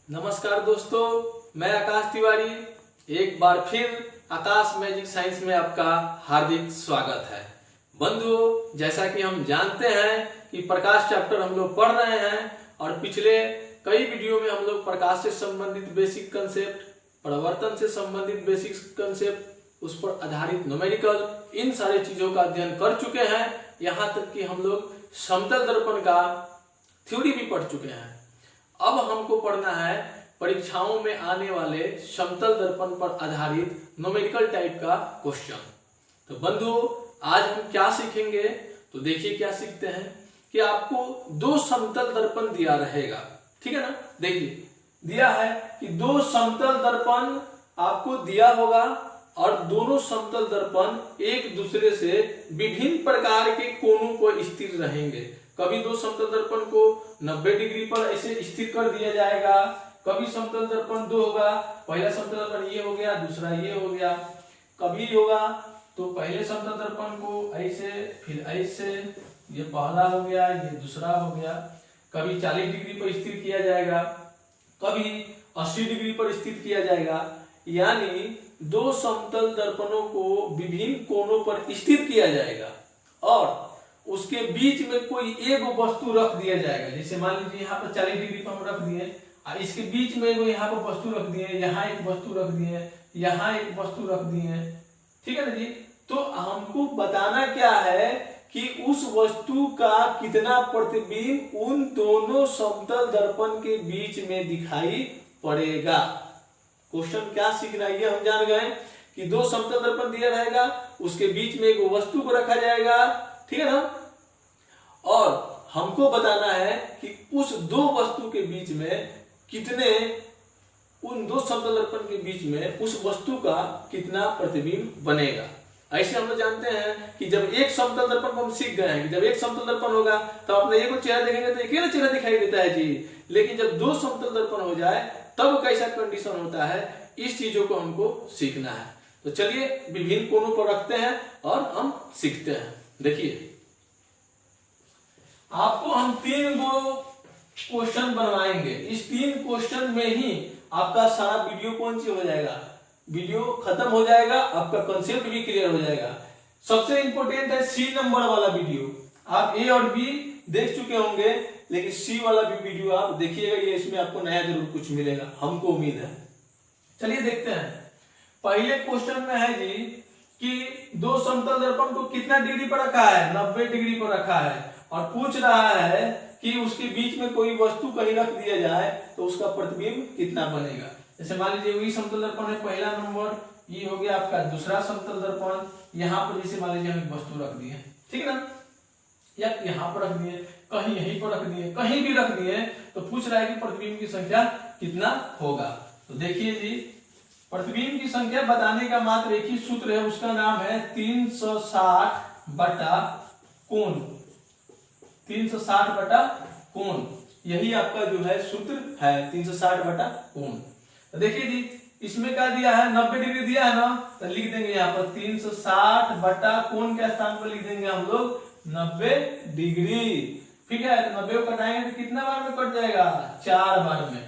नमस्कार दोस्तों, मैं आकाश तिवारी एक बार फिर आकाश मैजिक साइंस में आपका हार्दिक स्वागत है। बंधुओं, जैसा कि हम जानते हैं कि प्रकाश चैप्टर हम लोग पढ़ रहे हैं और पिछले कई वीडियो में हम लोग प्रकाश से संबंधित बेसिक कंसेप्ट, परावर्तन से संबंधित बेसिक कंसेप्ट, उस पर आधारित न्यूमेरिकल, इन सारी चीजों का अध्ययन कर चुके हैं। यहाँ तक कि हम लोग समतल दर्पण का थ्योरी भी पढ़ चुके हैं। अब हमको पढ़ना है परीक्षाओं में आने वाले समतल दर्पण पर आधारित न्यूमेरिकल टाइप का क्वेश्चन। तो बंधुओं, आज हम क्या सीखेंगे? तो देखिए क्या सीखते हैं कि आपको दो समतल दर्पण दिया रहेगा, ठीक है ना। देखिए दिया है कि दो समतल दर्पण आपको दिया होगा और दोनों समतल दर्पण एक दूसरे से विभिन्न प्रकार के कोणों पर स्थिर रहेंगे। कभी दो समतल दर्पण को 90 डिग्री पर ऐसे स्थिर कर दिया जाएगा, कभी समतल दर्पण दो होगा, पहला समतल दर्पण ये हो गया, दूसरा ये हो गया। कभी होगा तो पहले समतल दर्पण को ऐसे, फिर ऐसे, ये पहला हो गया, ये दूसरा हो गया। कभी 40 डिग्री पर स्थिर किया जाएगा, कभी 80 डिग्री पर स्थिर किया जाएगा। यानी दो समतल दर्पणों को विभिन्न कोणों पर स्थिर किया जाएगा और उसके बीच में कोई एक वस्तु रख दिया जाएगा। जैसे मान लीजिए यहाँ पर 40 डिग्री पर हम रख दिए, इसके बीच में यहाँ पर वस्तु रख दिए, यहाँ एक वस्तु रख दिए, यहाँ एक वस्तु रख दिए, ठीक है ना जी। तो हमको बताना क्या है कि उस वस्तु का कितना प्रतिबिंब उन दोनों समतल दर्पण के बीच में दिखाई पड़ेगा। क्वेश्चन क्या सीखना है ये हम जान गए कि दो समतल दर्पण दिया रहेगा, उसके बीच में एक वस्तु को रखा जाएगा, ठीक है ना। और हमको बताना है कि उस दो वस्तु के बीच में कितने, उन दो समतल दर्पण के बीच में उस वस्तु का कितना प्रतिबिंब बनेगा। ऐसे हम लोग जानते हैं कि जब एक समतल दर्पण को हम सीख गए हैं कि जब एक समतल दर्पण होगा तो अपने एक चेहरा देखेंगे तो एक ही चेहरा दिखाई देता है जी। लेकिन जब दो समतल दर्पण हो जाए तब कैसा कंडीशन होता है, इस चीजों को हमको सीखना है। तो चलिए विभिन्न कोणों पर रखते हैं और हम सीखते हैं। देखिए आपको हम 3 गो क्वेश्चन बनवाएंगे। इस 3 क्वेश्चन में ही आपका सारा वीडियो कौन सी हो जाएगा, वीडियो खत्म हो जाएगा, आपका कंसेप्ट भी क्लियर हो जाएगा। सबसे इंपॉर्टेंट है सी नंबर वाला वीडियो। आप ए और बी देख चुके होंगे, लेकिन सी वाला भी वीडियो आप देखिएगा, ये इसमें आपको नया जरूर कुछ मिलेगा, हमको उम्मीद है। चलिए देखते हैं। पहले क्वेश्चन में है जी कि दो समतल दर्पण को कितना डिग्री पर रखा है, 90 डिग्री पर रखा है और पूछ रहा है कि उसके बीच में कोई वस्तु कहीं रख दिया जाए तो उसका प्रतिबिंब कितना बनेगा। जैसे मान लीजिए वही समतल दर्पण है, पहला नंबर, ये हो गया आपका दूसरा समतल दर्पण। यहाँ पर जैसे मान लीजिए हम वस्तु रख दिए, ठीक है ना, या यहाँ पर रख दिए, कहीं यहीं पर रख दिए, कहीं भी रख दिए, तो पूछ रहा है कि प्रतिबिंब की संख्या कितना होगा। तो देखिए जी, प्रतिबिंब की संख्या बताने का मात्र एक ही सूत्र है, उसका नाम है 360 बटा कोण। 360 बटा कोण, यही आपका जो है सूत्र है, 360 बटा कोण। तो देखिए जी, इसमें क्या दिया है, 90 डिग्री दिया है ना, तो लिख देंगे यहाँ पर 360 बटा कोण के स्थान पर लिख देंगे हम लोग 90 डिग्री, ठीक है। तो 90 को कटाएंगे तो कितना बार में कट जाएगा, 4 बार में।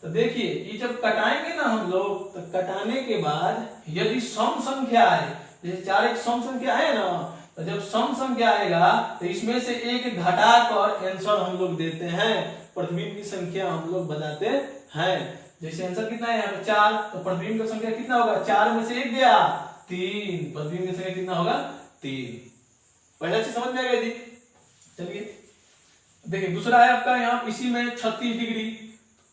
तो देखिए ये जब कटाएंगे ना हम लोग, तो कटाने के बाद यदि सम संख्या आए, जैसे 4 एक सम संख्या है ना, तो जब सम संख्या आएगा तो इसमें से एक घटाकर आंसर हम लोग देते हैं, प्रतिबिंब की संख्या हम लोग बताते हैं। जैसे आंसर कितना है यहाँ पे 4, तो प्रतिबिंब की संख्या कितना होगा, 4 में से 1 गया 3, प्रतिबिंब की संख्या कितना होगा 3। पहला चीज समझ में आ गया जी। चलिए देखिए दूसरा है आपका यहाँ इसी में 36 डिग्री।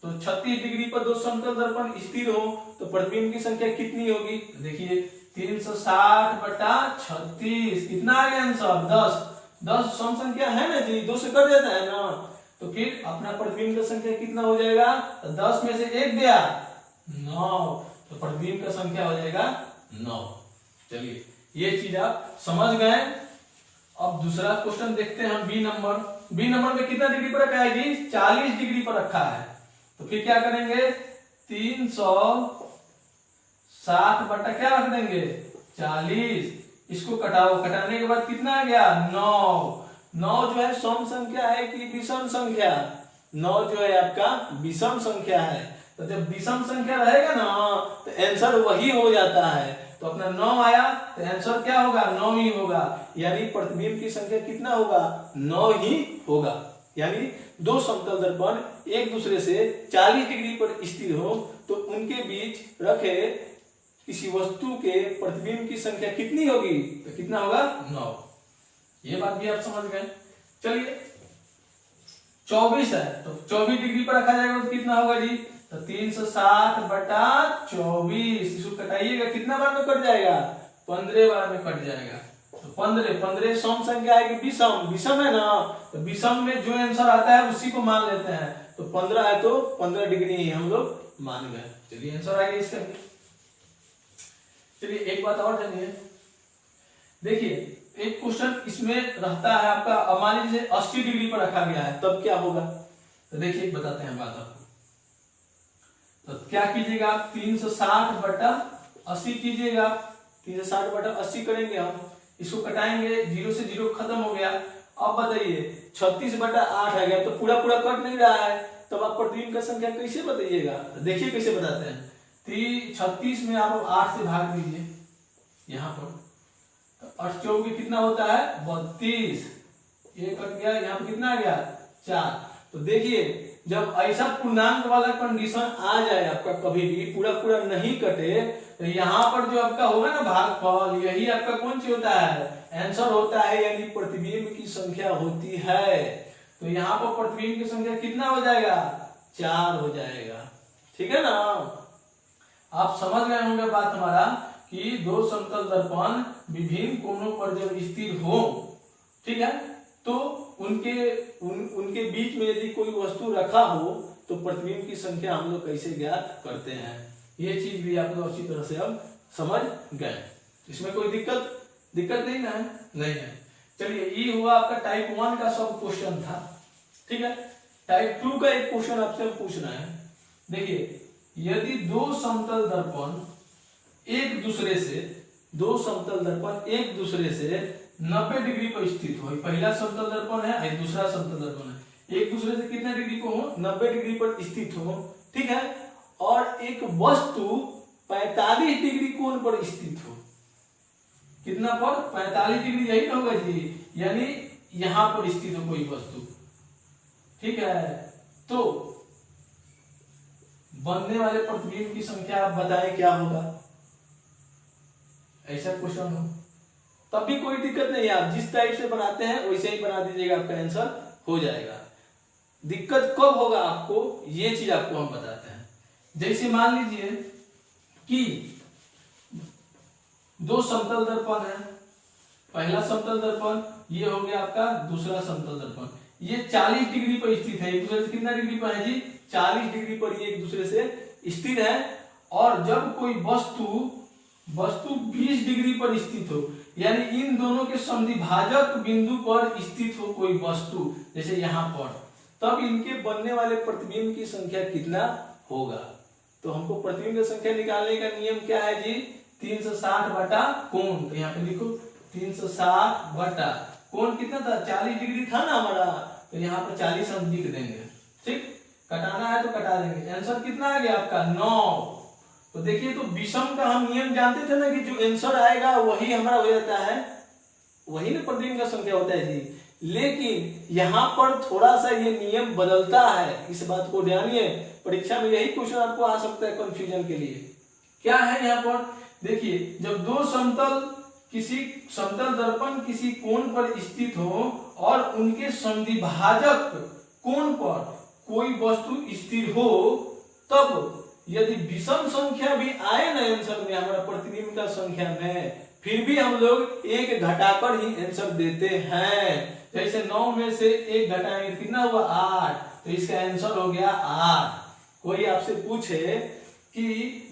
तो 36 डिग्री पर दो समतल दर्पण स्थिर हो तो प्रतिबिंब की संख्या कितनी होगी। देखिए 360 बटा 36, कितना आ गया आंसर 10। 10 सम संख्या है ना जी, 2 से कट जाता है ना, तो फिर अपना प्रतिबिंब का संख्या कितना हो जाएगा, तो 10 में से 1 गया 9, तो प्रतिबिंब का संख्या हो जाएगा 9। चलिए ये चीज आप समझ गए। अब दूसरा क्वेश्चन देखते हैं हम, बी नंबर। बी नंबर में कितना डिग्री पर रखा है जी, 40 डिग्री पर रखा है। तो फिर क्या करेंगे, 360 बटा क्या रख देंगे 40, इसको कटाओ, कटाने के बाद कितना आ गया 9। 9 जो है सम संख्या है कि विषम संख्या, 9 जो है आपका विषम संख्या है। तो जब विषम संख्या रहेगा ना तो आंसर वही हो जाता है। तो अपना 9 आया तो आंसर क्या होगा, 9 ही होगा। यानी प्रतिबिंब की संख्या कितना होगा, 9 ही होगा। यानी दो समतल दर्पण एक दूसरे से 40 डिग्री पर स्थिर हो तो उनके बीच रखे किसी वस्तु के प्रतिबिंब की संख्या कितनी होगी, तो कितना होगा, 9। ये बात भी आप समझ गए। चलिए 24 है तो 24 डिग्री पर रखा जाएगा तो कितना होगा जी, तो 360/24। इसको कटाइएगा कितना बार में कट जाएगा, 15 बार में कट जाएगा। तो 15 सम संख्या है कि विषम, विषम है ना, तो विषम में जो आंसर आता है उसी को मान लेते हैं। तो 15 है तो 15 डिग्री ही हम लोग मान गए। चलिए आंसर आ गया इसका। चलिए एक बात और जानिए, देखिए एक क्वेश्चन इसमें रहता है आपका, मान लीजिए 80 डिग्री पर रखा गया है तब क्या होगा, तो देखिए बताते हैं बात आपको। तो क्या कीजिएगा आप, 360/80 कीजिएगा, 360/80 करेंगे हम, इसको कटाएंगे, 0 से 0 खत्म हो गया। अब बताइए 36/8 है गया, तो पूरा पूरा कट नहीं रहा है, तब आप प्रतिबिंब का संख्या कैसे बताइएगा, तो देखिए कैसे बताते हैं। 36 में आप 8 से भाग दीजिए यहाँ पर, तो 8 चौके कितना होता है, 32। ये कट गया, यहाँ पर कितना आ गया, 4। तो देखिए जब ऐसा पूर्णांक वाला कंडीशन आ जाए आपका, कभी भी पूरा पूरा नहीं कटे, तो यहाँ पर जो आपका होगा ना भागफल, यही आपका कौन सी होता है, आंसर होता है, यानी प्रतिबिंब की संख्या होती है। तो यहाँ पर प्रतिबिंब की संख्या कितना हो जाएगा, 4 हो जाएगा। ठीक है ना, आप समझ गए होंगे बात हमारा कि दो समतल दर्पण विभिन्न कोणों पर जब स्थिर हो, ठीक है, तो उनके बीच में यदि कोई वस्तु रखा हो तो प्रतिबिंब की संख्या हम लोग कैसे ज्ञात करते हैं, ये चीज भी आप लोग अच्छी तरह से अब समझ गए। इसमें कोई दिक्कत नहीं ना है, नहीं है। चलिए ये हुआ आपका टाइप 1 का सब क्वेश्चन था। ठीक है, टाइप 2 का एक क्वेश्चन आपसे पूछना है। देखिए यदि दो समतल दर्पण एक दूसरे से 90 डिग्री पर स्थित हो, पहला समतल दर्पण है, दूसरा समतल दर्पण है, एक दूसरे से कितने डिग्री को हो, 90 डिग्री पर स्थित हो, ठीक है, और एक वस्तु 45 डिग्री कोण पर स्थित हो, कितना पर, 45 डिग्री, यही ना होगा जी, यानी यहां पर स्थित हो कोई वस्तु, ठीक है, तो बनने वाले प्रतिबिंब की संख्या आप बताएं क्या होगा। ऐसा क्वेश्चन हो तब भी कोई दिक्कत नहीं है, आप जिस टाइप से बनाते हैं वैसे ही बना दीजिएगा, आपका आंसर हो जाएगा। दिक्कत कब होगा आपको, ये चीज आपको हम बताते हैं। जैसे मान लीजिए कि दो समतल दर्पण है, पहला समतल दर्पण ये हो गया आपका, दूसरा समतल दर्पण, ये 40 डिग्री पर स्थित है, एक दूसरे से कितना डिग्री पर है जी, 40 डिग्री पर ये एक दूसरे से स्थित है। और जब कोई वस्तु 20 डिग्री पर स्थित हो, यानी इन दोनों के समद्विभाजक बिंदु पर स्थित हो कोई वस्तु, जैसे यहाँ पर, तब इनके बनने वाले प्रतिबिंब की संख्या कितना होगा। तो हमको प्रतिबिंब की संख्या निकालने का नियम क्या है जी, 360/कोण, तो यहाँ पे लिखो 360/कोण कितना था, 40 डिग्री था ना हमारा, तो यहाँ पर 40 हम लिख देंगे। ठीक, कटाना है तो कटा देंगे। आंसर कितना आ गया आपका, 9। तो देखिए तो विषम का हम नियम जानते थे ना कि जो आंसर आएगा वही हमारा हो जाता है, वही ना प्रतिबिंब का संख्या होता है जी। लेकिन यहाँ पर थोड़ा सा ये नियम बदलता है, इस बात को जानिए, परीक्षा में यही क्वेश्चन आपको आ सकता है कंफ्यूजन के लिए। क्या है यहाँ पर, देखिए जब दो समतल दर्पण किसी कोण पर स्थित हो और उनके समद्विभाजक कोण पर कोई वस्तु स्थिर हो, तब यदि विषम संख्या भी आए ना आंसर में, हमारा प्रतिबिंब का संख्या में, फिर भी हम लोग एक घटाकर ही आंसर देते हैं। जैसे 9 में से 1 घटाएंगे कितना हुआ, 8, तो इसका आंसर हो गया 8। कोई आपसे पूछे कि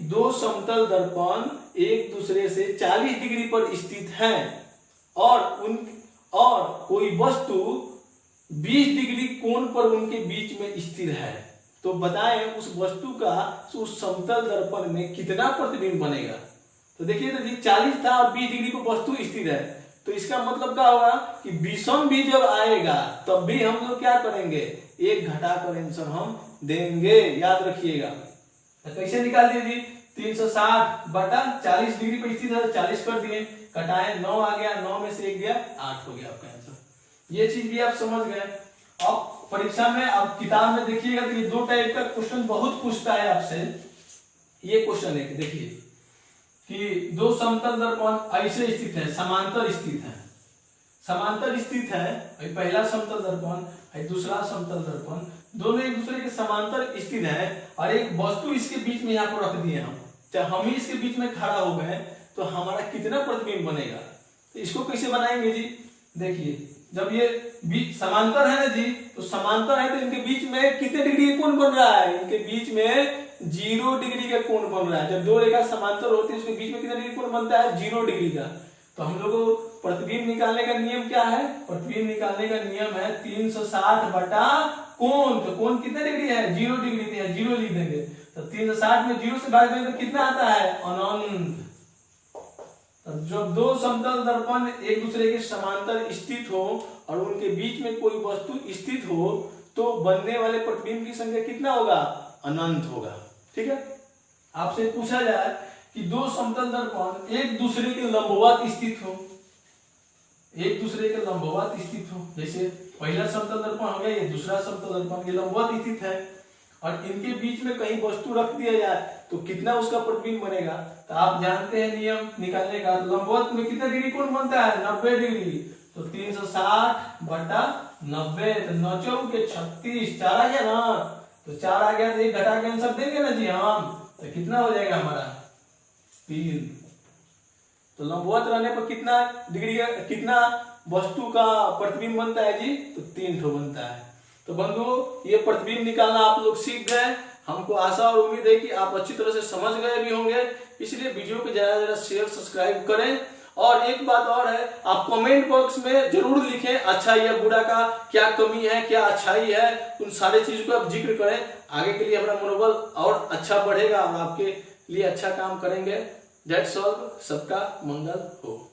दो समतल दर्पण एक दूसरे से 40 डिग्री पर स्थित हैं और कोई वस्तु 20 डिग्री कोण पर उनके बीच में स्थिर है, तो बताएं उस वस्तु का उस समतल दर्पण में कितना प्रतिबिंब बनेगा। तो देखिए तो 40 था और 20 डिग्री पर वस्तु स्थिर है, तो इसका मतलब क्या होगा कि विषम भी जब आएगा तब भी हम लोग क्या करेंगे, एक घटाकर आंसर हम देंगे, याद रखिएगा। तो कैसे निकाल दिए जी, 360 बटा 40 डिग्री पे स्थित है, 40 कर दिए, कटाए 9 आ गया, 9 में से 1 गया 8 हो गया आपका आंसर। ये चीज भी आप समझ गए। अब परीक्षा में, अब किताब में देखिएगा तो ये 2 टाइप का क्वेश्चन बहुत पूछता है आपसे। ये क्वेश्चन है, देखिए कि 2 समतल दर्पण ऐसे स्थित है, समांतर स्थित है, समांतर स्थित है, पहला समतल दर्पण दूसरा समतल दर्पण, दोनों एक दूसरे के समांतर स्थित है, और एक वस्तु इसके बीच में यहाँ पर रख दिए हम, चाहे हम ही इसके बीच में खड़ा हो गए तो हमारा कितना प्रतिबिंब बनेगा। तो इसको कैसे बनाएंगे जी, देखिए जब ये बीच समांतर है ना जी, तो समांतर है तो इनके बीच में कितने डिग्री का कोण बन रहा है, इनके बीच में 0 डिग्री का कोण बन रहा है। जब 2 रेखा समांतर होती है उसके बीच में कितना डिग्री कोण बनता है, 0 डिग्री का। तो हम लोग को प्रतिबिंब निकालने का नियम क्या है, प्रतिबिंब निकालने का नियम है 360 बटा कोण। तो कोण कितने डिग्री है, 0 डिग्री है, 0 लिख देंगे। तो 360 में 0 से भाग देंगे तो कितना आता है, अनंत। तो जब 2 समतल दर्पण एक दूसरे के समांतर स्थित हो और उनके बीच में कोई वस्तु स्थित हो तो बनने वाले प्रतिबिंब की संख्या कितना होगा, अनंत होगा। ठीक है, आपसे पूछा जाए कि 2 समतल दर्पण एक दूसरे के लंबवत स्थित हो, एक दूसरे के लंबवत स्थित हो, जैसे पहला समतल दर्पण हो गया, ये दूसरा समतल दर्पण के लंबवत स्थित है, और इनके बीच में कहीं वस्तु रख दिया जाए तो कितना उसका प्रतिबिंब बनेगा। तो आप जानते हैं नियम निकालने का, लंबवत में कितना डिग्री कोण बनता है, 90 डिग्री। तो 360 बटा 90, तो 9 चौके 36, 4 आ गया ना, तो 4 आ गया तो 1 घटा के आंसर देंगे ना जी हम, तो कितना हो जाएगा हमारा 3। तो लंबवत रहने पर कितना डिग्री का, कितना वस्तु का प्रतिबिंब बनता है जी, तो 3 ठो बनता है। तो बंधुओं ये प्रतिबिंब निकालना आप लोग सीख गए, हमको आशा और उम्मीद है कि आप अच्छी तरह से समझ गए भी होंगे। इसलिए वीडियो को ज्यादा से ज्यादा शेयर सब्सक्राइब करें। और एक बात और है, आप कमेंट बॉक्स में जरूर लिखें अच्छा या बुरा का क्या कमी है, क्या अच्छाई है, उन सारे चीज को आप जिक्र करें। आगे के लिए हमारा मनोबल और अच्छा बढ़ेगा और आपके लिए अच्छा काम करेंगे। दैट्स ऑल, सबका मंगल हो।